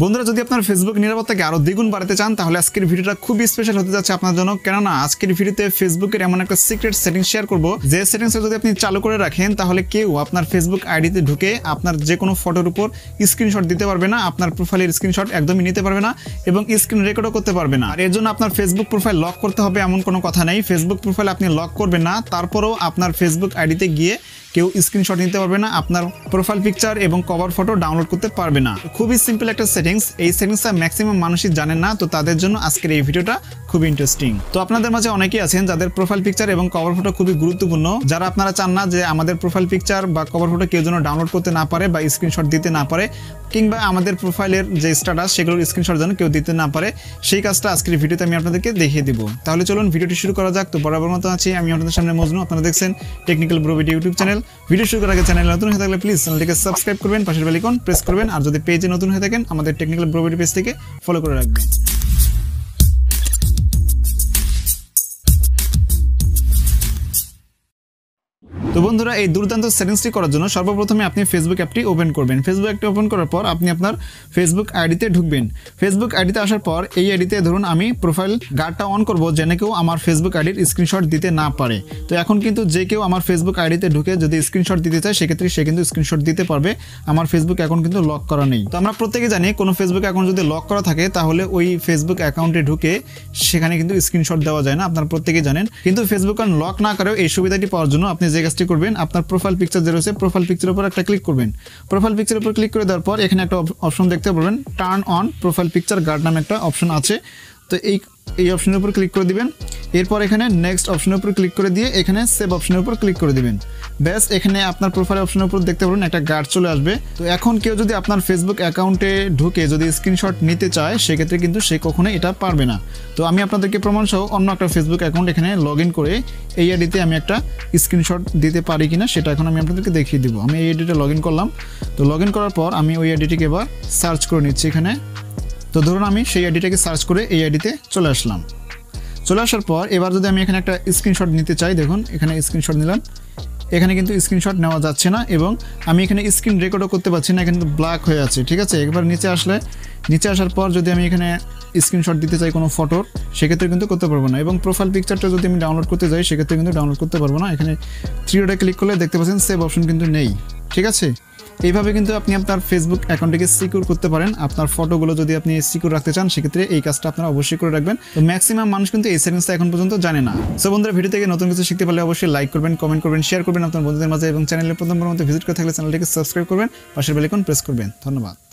বন্ধুরা যদি আপনার ফেসবুক নিরাপত্তাকে আরো দ্বিগুণ বাড়াতে চান তাহলে আজকের ভিডিওটা খুবই স্পেশাল হতে যাচ্ছে আপনার জন্য। কেননা আজকের ভিডিওতে ফেসবুকের এমন একটা সিক্রেট সেটিংস শেয়ার করব যে সেটিংসটা যদি আপনি চালু করে রাখেন তাহলে কেউ আপনার ফেসবুক আইডিতে ঢুকে আপনার যে কোনো ফটোর উপর স্ক্রিনশট দিতে পারবে না, আপনার প্রোফাইলের স্ক্রিনশট একদমই নিতে পারবে না এবং স্ক্রিন রেকর্ডও করতে পারবে না। আর এর জন্য আপনার ফেসবুক প্রোফাইল লক করতে হবে এমন কোনো কথা নেই। ফেসবুক প্রোফাইল আপনি লক করবেন না, তারপরেও আপনার ফেসবুক আইডিতে গিয়ে কেউ স্ক্রিনশট নিতে পারবে না, আপনার প্রোফাইল পিকচার এবং কভার ফটো ডাউনলোড করতে পারবে না। খুবই সিম্পল একটা সেটিংস। এই সেটিংসটা ম্যাক্সিমাম মানুষই জানেন না, তো তাদের জন্য আজকের এই ভিডিওটা খুব ইন্টারেস্টিং। তো আপনাদের মাঝে অনেকেই আছেন যাদের প্রোফাইল পিকচার এবং কভার ফটো খুবই গুরুত্বপূর্ণ, যারা আপনারা চান না যে আমাদের প্রোফাইল পিকচার বা কভার ফটো কেউ যেন ডাউনলোড করতে না পারে বা স্ক্রিনশট দিতে না পারে, কিংবা আমাদের প্রোফাইলের যে স্ট্যাটাস সেগুলোর স্ক্রিনশট যেন কেউ দিতে না পারে। সেই কাজটা আজকের ভিডিওতে আমি আপনাদেরকে দেখিয়ে দিব। তাহলে চলুন ভিডিওটি শুরু করা যাক। তো বরাবর মতো আছি আমি আপনাদের সামনে মজনু, আপনারা দেখছেন technical bro video YouTube channel. Video শুরু করার আগে চ্যানেল নতুন হয়ে থাকলে প্লিজ চ্যানেলটিকে সাবস্ক্রাইব করবেন, পাশের বেল আইকন প্রেস করবেন, আর যদি পেজে নতুন হয়ে থাকেন আমাদের টেকনিক্যাল ব্রো ভিডিও পেজ থেকে ফলো করে রাখবেন। তো বন্ধুরা এই দুর্দান্ত সেটিংসটি করার জন্য সর্বপ্রথমে আপনি ফেসবুক অ্যাপটি ওপেন করবেন। ফেসবুক অ্যাপটি ওপেন করার পর আপনি আপনার ফেসবুক আইডিতে ঢুকবেন। ফেসবুক আইডিতে আসার পর এই আইডিতে ধরুন আমি প্রোফাইল গার্ডটা অন করব যেন কেউ আমার ফেসবুক আইডির স্ক্রিনশট দিতে না পারে। তো এখন কিন্তু যে কেউ আমার ফেসবুক আইডিতে ঢুকে যদি স্ক্রিনশট দিতে চায় সেক্ষেত্রে সে কিন্তু স্ক্রিনশট দিতে পারবে। আমার ফেসবুক অ্যাকাউন্ট কিন্তু লক করা নেই। তো আমরা প্রত্যেকে জানি কোনো ফেসবুক অ্যাকাউন্ট যদি লক করা থাকে তাহলে ওই ফেসবুক অ্যাকাউন্টে ঢুকে সেখানে কিন্তু স্ক্রিনশট দেওয়া যায় না, আপনারা প্রত্যেকেই জানেন। কিন্তু ফেসবুক অ্যাকাউন্ট লক না করেও এই সুবিধাটি পাওয়ার জন্য আপনি যে কাজটি করবেন, আপনার প্রোফাইল পিকচার যে রয়েছে প্রোফাইল পিকচারের উপর একটা ক্লিক করবেন। প্রোফাইল পিকচারের উপর ক্লিক করে দেওয়ার পর এখানে একটা অপশন দেখতে পাবেন, turn on profile picture guard নামে একটা অপশন আছে। তো এই অপশনের উপর ক্লিক করে দিবেন। এরপর এখানে নেক্সট অপশনের উপর ক্লিক করে দিয়ে এখানে সেভ অপশনের উপর ক্লিক করে দিবেন। ব্যাস এখানে আপনার প্রোফাইল অপশনের উপর দেখতে পাবেন একটা গার্ড চলে আসবে। তো এখন কেউ যদি আপনার ফেসবুক অ্যাকাউন্টে ঢুকে যদি স্ক্রিনশট নিতে চায় সেক্ষেত্রে কিন্তু সে কখনোই এটা পারবে না। তো আমি আপনাদেরকে প্রমাণ সহ অন্য একটা ফেসবুক অ্যাকাউন্ট এখানে লগ ইন করে এই আইডিতে আমি একটা স্ক্রিনশট দিতে পারি কিনা সেটা এখন আমি আপনাদেরকে দেখিয়ে দিব। আমি এই আইডিতে লগ ইন করলাম। তো লগ ইন করার পর আমি ওই আইডিটিকে এবার সার্চ করে নিচ্ছি এখানে। তো ধরুন আমি সেই আইডিটাকে সার্চ করে এই আইডিতে চলে আসলাম। চলে আসার পর এবার যদি আমি এখানে একটা স্ক্রিনশট নিতে চাই, দেখুন এখানে স্ক্রিনশট নিলাম, এখানে কিন্তু স্ক্রিনশট নেওয়া যাচ্ছে না এবং আমি এখানে স্ক্রিন রেকর্ডও করতে পারছি না, এখানে কিন্তু ব্ল্যাক হয়ে আছে। ঠিক আছে, একবার নিচে আসার পর যদি আমি এখানে স্ক্রিনশট দিতে চাই কোনো ফটোর সেক্ষেত্রে কিন্তু করতে পারবো না, এবং প্রোফাইল পিকচারটা যদি আমি ডাউনলোড করতে যাই সেক্ষেত্রে কিন্তু ডাউনলোড করতে পারবো না। এখানে 3 ডটে ক্লিক করলে দেখতে পাচ্ছেন সেভ অপশন কিন্তু নেই। ঠিক আছে, এইভাবে কিন্তু আপনি আপনার ফেসবুক অ্যাকাউন্টটিকে সিকিউর করতে পারেন। আপনার ফটোগুলো যদি আপনি সিকিউর রাখতে চান সেক্ষেত্রে এই কাজটা আপনারা অবশ্যই করে রাখবেন। তো ম্যাক্সিমাম মানুষ কিন্তু এই সেটিংসটা এখন পর্যন্ত জানে না। সো বন্ধুরা ভিডিও থেকে নতুন কিছু শিখতে পারলে অবশ্যই লাইক করবেন, কমেন্ট করবেন, শেয়ার করবেন আপনার বন্ধুদের মাঝে, এবং চ্যানেলে প্রথমবার মতো ভিজিট করে থাকলে চ্যানেলটিকে সাবস্ক্রাইব করবেন, পাশের বেল আইকন প্রেস করবেন। ধন্যবাদ।